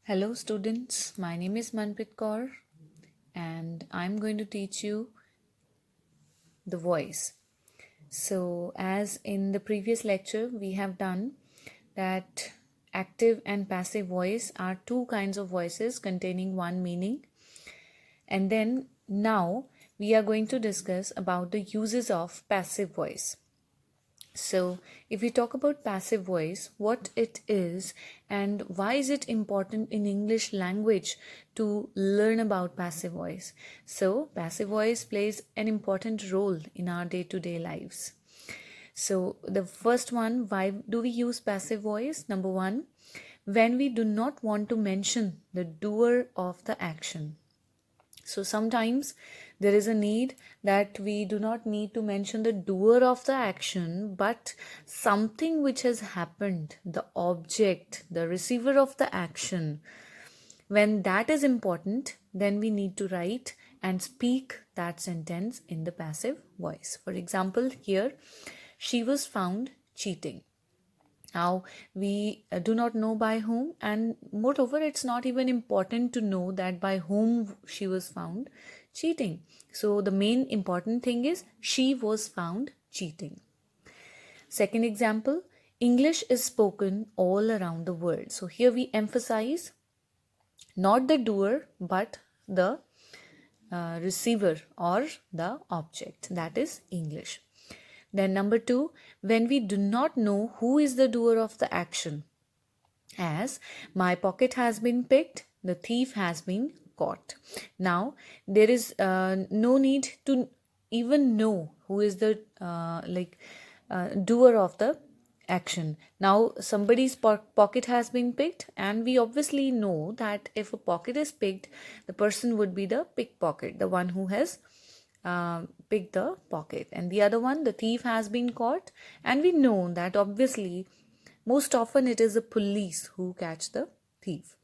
Hello students, my name is Manpreet Kaur and I'm going to teach you the voice. So as in the previous lecture we have done that active and passive voice are two kinds of voices containing one meaning, and then now we are going to discuss about the uses of passive voice. So, if we talk about passive voice, what it is and why is it important in English language to learn about passive voice? So, passive voice plays an important role in our day-to-day lives. So, the first one, why do we use passive voice? Number one, when we do not want to mention the doer of the action. So sometimes there is a need that we do not need to mention the doer of the action, but something which has happened, the object, the receiver of the action. When that is important, then we need to write and speak that sentence in the passive voice. For example, here, she was found cheating. Now, we do not know by whom, and moreover, it's not even important to know that by whom she was found cheating. So, the main important thing is she was found cheating. Second example, English is spoken all around the world. So, here we emphasize not the doer but the receiver or the object, that is English. Then number two, when we do not know who is the doer of the action, as my pocket has been picked, the thief has been caught. Now there is no need to even know who is the doer of the action. Now somebody's pocket has been picked, and we obviously know that if a pocket is picked, the person would be the pickpocket, the one who has pick the pocket, and the other one, the thief, has been caught, and we know that obviously most often it is the police who catch the thief.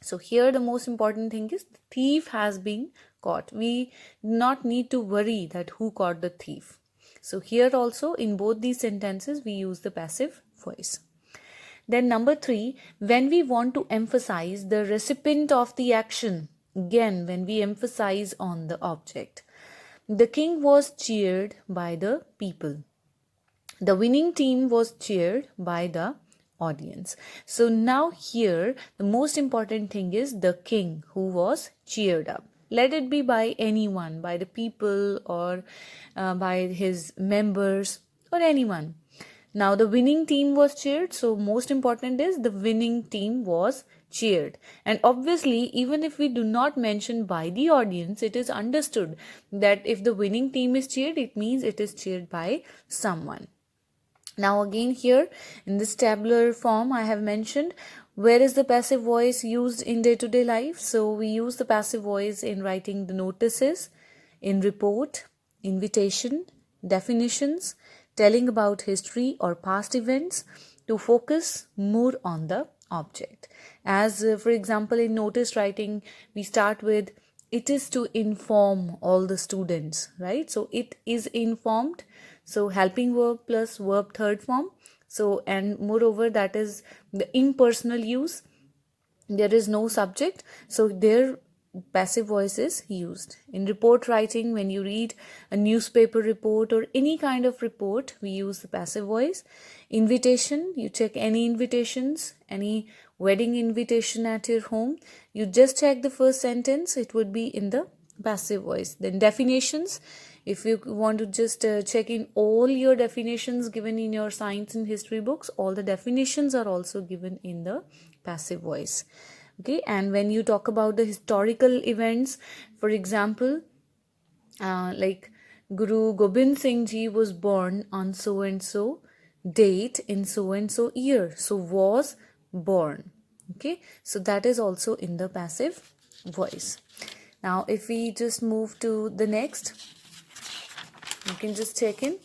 So here the most important thing is the thief has been caught. We do not need to worry that who caught the thief. So here also in both these sentences we use the passive voice. Then number three, when we want to emphasize the recipient of the action, again when we emphasize on the object. The king was cheered by the people. The winning team was cheered by the audience. So now here the most important thing is the king who was cheered up. Let it be by anyone, by the people, or by his members, or anyone. Now the winning team was cheered, so most important is the winning team was cheered. And obviously, even if we do not mention by the audience, it is understood that if the winning team is cheered, it means it is cheered by someone. Now again here in this tabular form I have mentioned where is the passive voice used in day-to-day life. So we use the passive voice in writing the notices, in report, invitation, definitions, telling about history or past events, to focus more on the object. As for example in notice writing we start with it is to inform all the students, right? So it is informed, so helping verb plus verb third form. So and moreover that is the impersonal use, there is no subject, so there passive voice is used. In report writing, when you read a newspaper report or any kind of report, we use the passive voice. Invitation, you check any invitations, any wedding invitation at your home, you just check the first sentence, it would be in the passive voice. Then definitions, if you want to just check in all your definitions given in your science and history books, all the definitions are also given in the passive voice. Okay, and when you talk about the historical events, for example, like Guru Gobind Singh Ji was born on so and so date in so and so year, so was born. Okay, so that is also in the passive voice. Now if we just move to the next, you can just check in.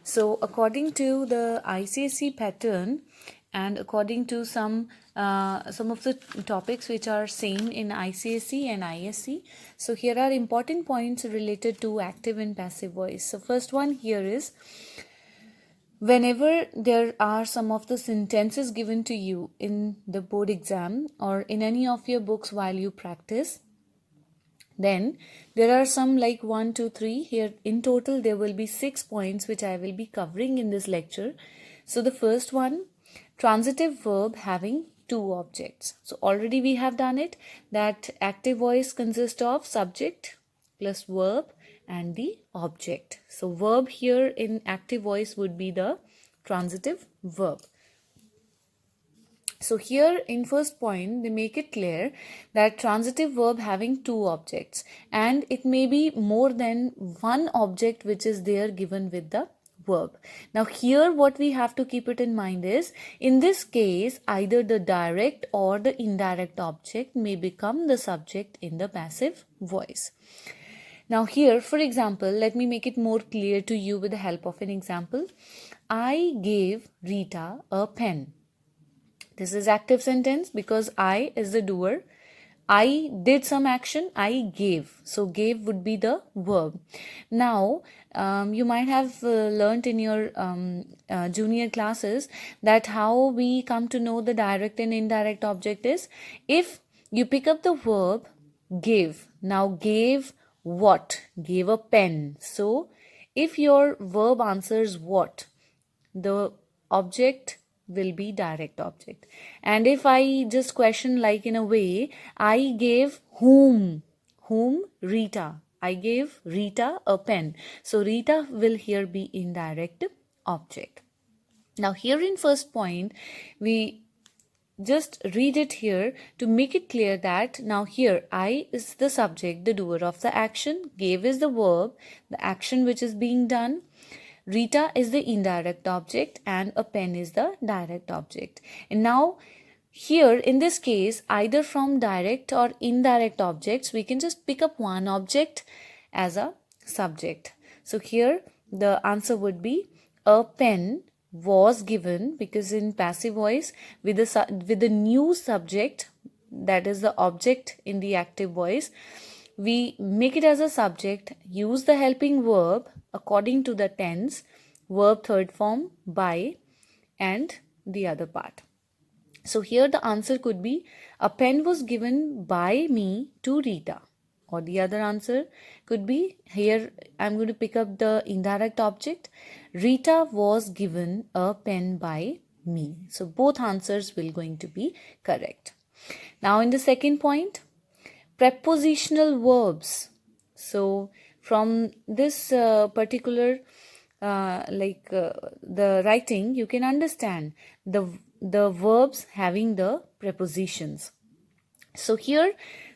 So according to the ICSE pattern and according to some of the topics which are same in ICSE and ISE, so here are important points related to active and passive voice. So first one here is Whenever there are some of the sentences given to you in the board exam or in any of your books while you practice, then there are some like 1, 2, 3. Here in total there will be 6 points which I will be covering in this lecture. So the first one, transitive verb having two objects. So already we have done it, that active voice consists of subject plus verb and the object. So verb here in active voice would be the transitive verb. So here in first point, they make it clear that transitive verb having two objects, and it may be more than one object which is there given with the verb. Now here what we have to keep it in mind is, in this case, either the direct or the indirect object may become the subject in the passive voice. Now here, for example, let me make it more clear to you with the help of an example. I gave Rita a pen. This is active sentence because I is the doer. I did some action, I gave. So gave would be the verb. Now, you might have learnt in your junior classes that how we come to know the direct and indirect object is, if you pick up the verb give. Now gave what? Gave a pen. So if your verb answers what, the object will be direct object. And if I just question like in a way, I gave whom Rita, I gave Rita a pen, so Rita will here be indirect object. Now here in first point, we just read it here to make it clear that now here I is the subject, the doer of the action, gave is the verb, the action which is being done, Rita is the indirect object, and a pen is the direct object. And now here in this case, either from direct or indirect objects, we can just pick up one object as a subject. So here the answer would be a pen was given, because in passive voice with the new subject, that is the object in the active voice, we make it as a subject, use the helping verb according to the tense, verb third form, by, and the other part. So here the answer could be, a pen was given by me to Rita. Or the other answer could be, here I'm going to pick up the indirect object, Rita was given a pen by me. So both answers will going to be correct. Now in the second point, prepositional verbs. So from this particular the writing, you can understand the verbs having the prepositions. So here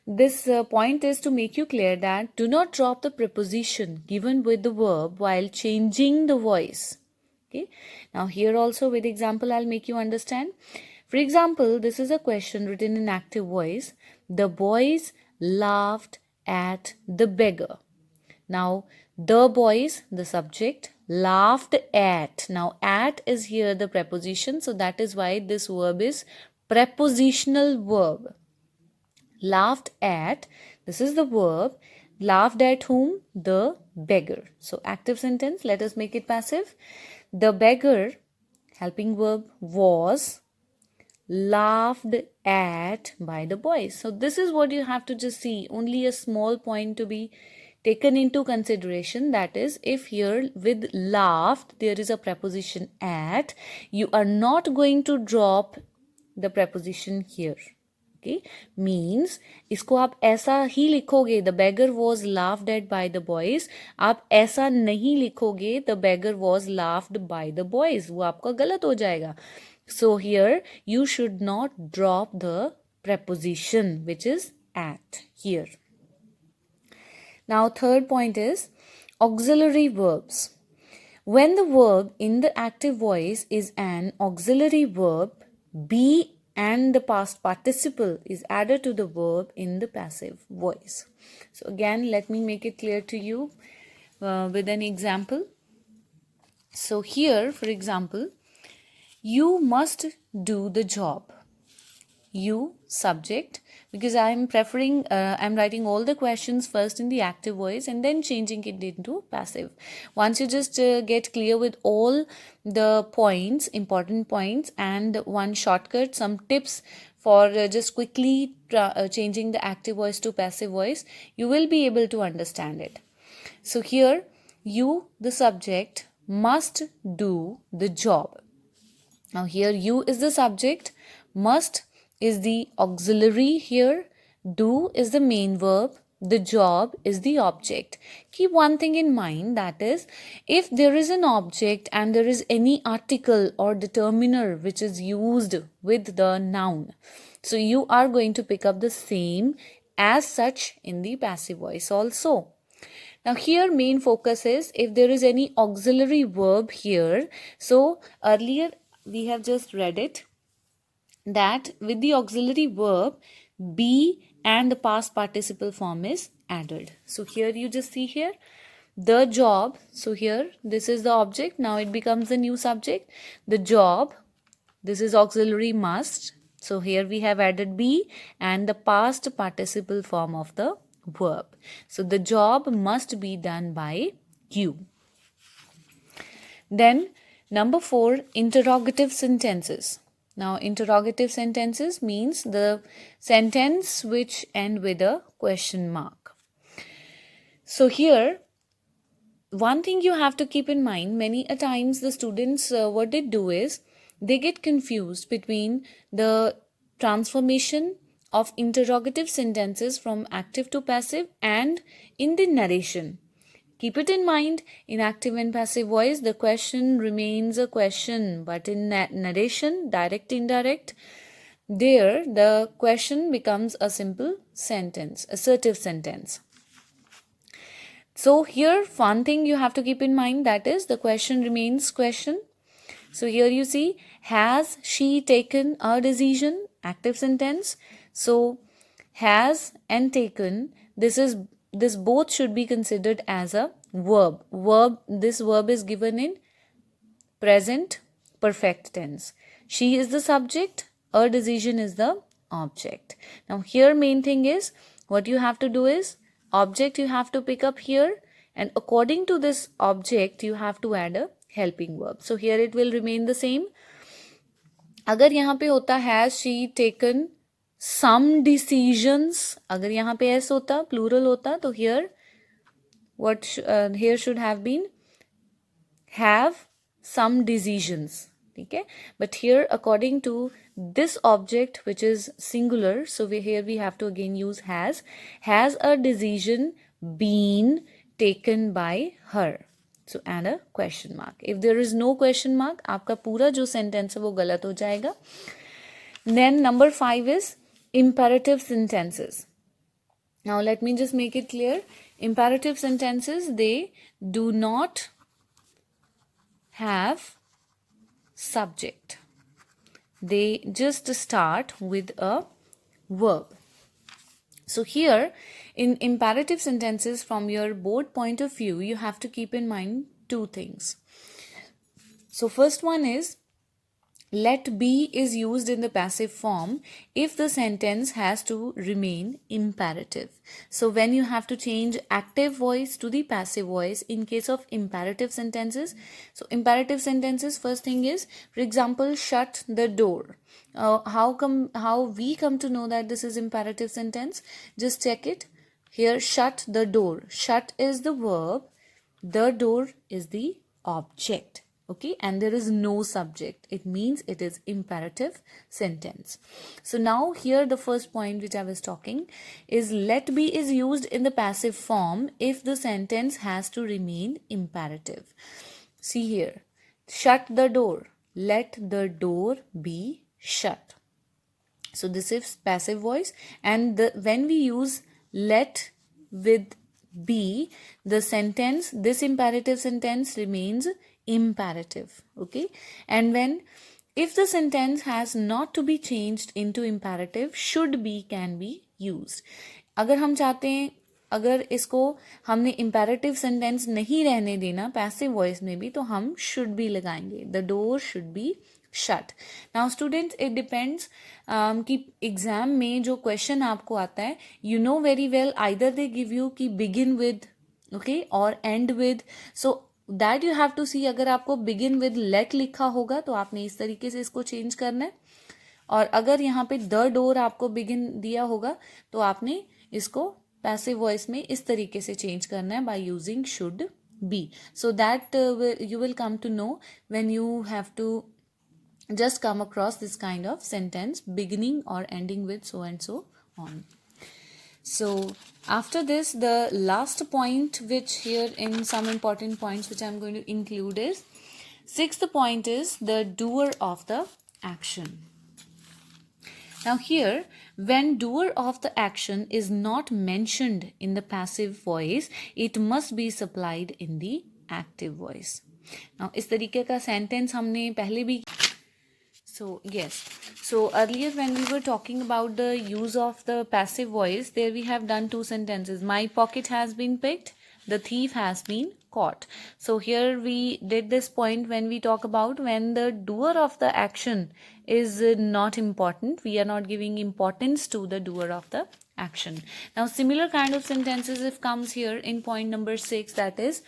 this point is to make you clear that do not drop the preposition given with the verb while changing the voice. Okay. Now here also with example I'll make you understand. For example, this is a question written in active voice. The boys laughed at the beggar. Now the boys, the subject, laughed at. Now at is here the preposition, so that is why this verb is prepositional verb. Laughed at, this is the verb. Laughed at whom? The beggar. So active sentence, let us make it passive. The beggar, helping verb, was laughed at by the boys. So this is what you have to just see. Only a small point to be taken into consideration, that is, if here with laughed there is a preposition at, you are not going to drop the preposition here. Okay, means इसको आप ऐसा ही लिखोगे, the beggar was laughed at by the boys. आप ऐसा नहीं लिखोगे, the beggar was laughed by the boys. वो आपका गलत हो जाएगा. So here you should not drop the preposition which is at here. Now third point is auxiliary verbs. When the verb in the active voice is an auxiliary verb, be and the past participle is added to the verb in the passive voice. So again, let me make it clear to you with an example. So here, for example, you must do the job. you subject, because I'm preferring, I'm writing all the questions first in the active voice and then changing it into passive. Once you just get clear with all the points, important points, and one shortcut, some tips for just quickly changing the active voice to passive voice, you will be able to understand it. So here, you, the subject, must do the job. Now here you is the subject, must is the auxiliary here, do is the main verb, the job is the object. Keep one thing in mind, that is, if there is an object and there is any article or determiner which is used with the noun, so you are going to pick up the same as such in the passive voice also. Now here main focus is if there is any auxiliary verb here. So earlier we have just read it that with the auxiliary verb, be and the past participle form is added. So here you just see here the job. So here this is the object. Now it becomes the new subject. The job. This is auxiliary must. So here we have added be and the past participle form of the verb. So the job must be done by you. Then number 4, interrogative sentences. Now interrogative sentences means the sentence which end with a question mark. So here one thing you have to keep in mind, many a times the students what they do is they get confused between the transformation of interrogative sentences from active to passive and in the narration. Keep it in mind, in active and passive voice, the question remains a question, but in narration, direct, indirect, there the question becomes a simple sentence, assertive sentence. So here, one thing you have to keep in mind, that is the question remains question. So here you see, has she taken a decision? Active sentence. So has and taken, this both should be considered as a verb. This verb is given in present perfect tense. She is the subject, a decision is the object. Now here main thing is, what you have to do is, object you have to pick up here, and according to this object you have to add a helping verb. So here it will remain the same. अगर यहाँ पे होता has she taken some decisions, अगर यहाँ पे S होता plural होता तो here what here should have been have some decisions. Okay, but here according to this object which is singular, so here we have to again use has a decision been taken by her. So add a question mark. If there is no question mark, आपका पूरा जो sentence है वो गलत हो जाएगा. Then number 5 is imperative sentences. Now let me just make it clear. Imperative sentences, they do not have subject. They just start with a verb. So here in imperative sentences, from your board point of view, you have to keep in mind two things. So first one is, let be is used in the passive form if the sentence has to remain imperative. So when you have to change active voice to the passive voice in case of imperative sentences. So imperative sentences, first thing is, for example, shut the door. How we come to know that this is imperative sentence? Just check it. Here, shut the door. Shut is the verb. The door is the object. Okay, and there is no subject. It means it is imperative sentence. So now here the first point which I was talking is, let be is used in the passive form if the sentence has to remain imperative. See here, shut the door. Let the door be shut. So this is passive voice, and when we use let with be, the sentence, this imperative sentence remains imperative. Okay, and when, if the sentence has not to be changed into imperative, should be can be used. अगर हम चाहते हैं, अगर इसको हमने imperative sentence नहीं रहने देना पैसिव वॉइस में भी, तो हम should be लगाएंगे. The door should be shut. Now students, it depends कि एग्जाम में जो क्वेश्चन आपको आता है, you know very well, either they give you कि begin with, okay, or end with. So that you have to see. अगर आपको begin with let लिखा होगा तो आपने इस तरीके से इसको चेंज करना है, और अगर यहाँ पे द डोर आपको बिगिन दिया होगा तो आपने इसको पैसिव वॉइस में इस तरीके से चेंज करना है by using should be. So that you will come to know when you have to just come across this kind of sentence beginning or ending with so and so on. So after this, the last point, which here in some important points which I'm going to include, is sixth point is the doer of the action. Now here, when doer of the action is not mentioned in the passive voice, it must be supplied in the active voice. Now इस तरीके का sentence हमने पहले भी. So yes, so earlier when we were talking about the use of the passive voice, there we have done two sentences. My pocket has been picked, the thief has been caught. So here we did this point when we talk about when the doer of the action is not important. We are not giving importance to the doer of the action. Now similar kind of sentences if comes here in point number 6, that is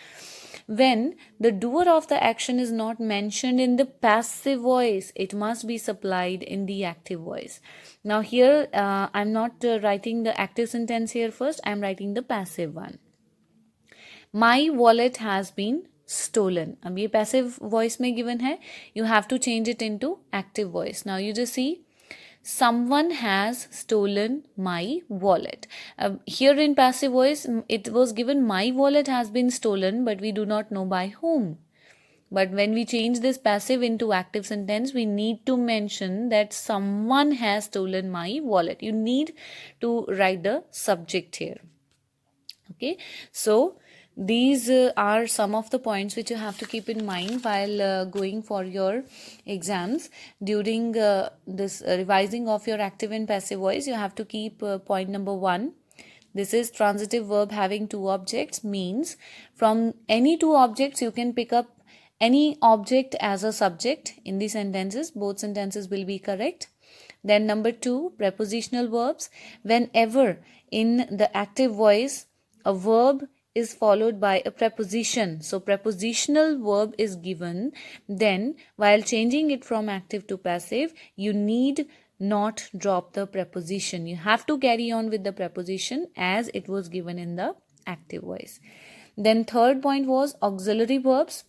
when the doer of the action is not mentioned in the passive voice, it must be supplied in the active voice. Now here I'm not writing the active sentence here first, I'm writing the passive one. My wallet has been stolen. अब ये passive voice में given है, you have to change it into active voice. Now you just see, someone has stolen my wallet. Here in passive voice, it was given my wallet has been stolen, but we do not know by whom. But when we change this passive into active sentence, we need to mention that someone has stolen my wallet. You need to write the subject here. Okay, so these are some of the points which you have to keep in mind while going for your exams. During this revising of your active and passive voice, you have to keep point number 1. This is transitive verb having two objects, means from any two objects you can pick up any object as a subject in the sentences. Both sentences will be correct. Then number 2, prepositional verbs. Whenever in the active voice a verb is followed by a preposition, so prepositional verb is given, then while changing it from active to passive, you need not drop the preposition. You have to carry on with the preposition as it was given in the active voice. Then third point was auxiliary verbs.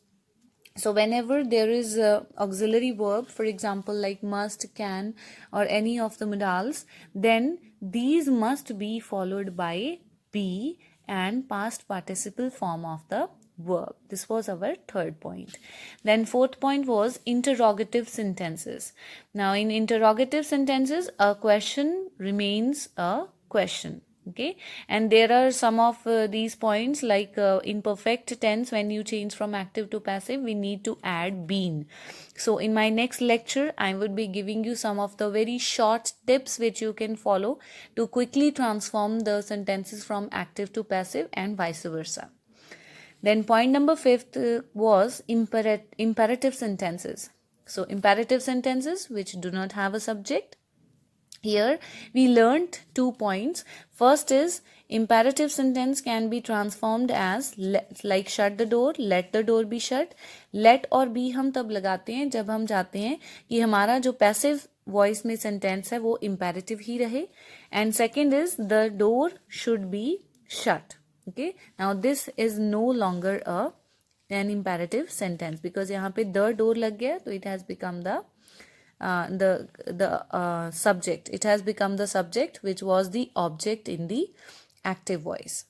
So whenever there is a auxiliary verb, for example like must, can, or any of the modals, then these must be followed by be and past participle form of the verb. This was our third point. Then fourth point was interrogative sentences. Now in interrogative sentences, a question remains a question. Okay, and there are some of these points like in perfect tense, when you change from active to passive, we need to add been. So in my next lecture, I would be giving you some of the very short tips which you can follow to quickly transform the sentences from active to passive and vice versa. Then point number 5 was imperative sentences. So imperative sentences which do not have a subject. Here we learnt 2 points. First is imperative sentence can be transformed as like shut the door, let the door be shut. Let और be हम तब लगाते हैं जब हम चाहते हैं कि हमारा जो passive voice में sentence है वो imperative ही रहे. And second is the door should be shut. Okay, now this is no longer an imperative sentence because यहाँ पे the door लग गया तो it has become the subject. It has become the subject which was the object in the active voice.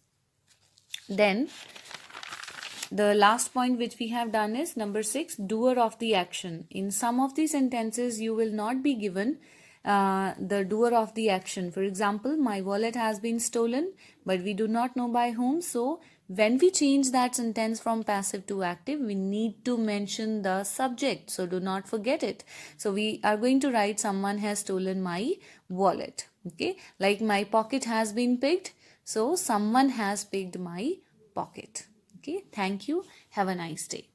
Then the last point which we have done is number 6, doer of the action. In some of the sentences you will not be given the doer of the action. For example, my wallet has been stolen, but we do not know by whom. So when we change that sentence from passive to active, we need to mention the subject. So do not forget it. So we are going to write someone has stolen my wallet. Okay, like my pocket has been picked. So someone has picked my pocket. Okay, thank you. Have a nice day.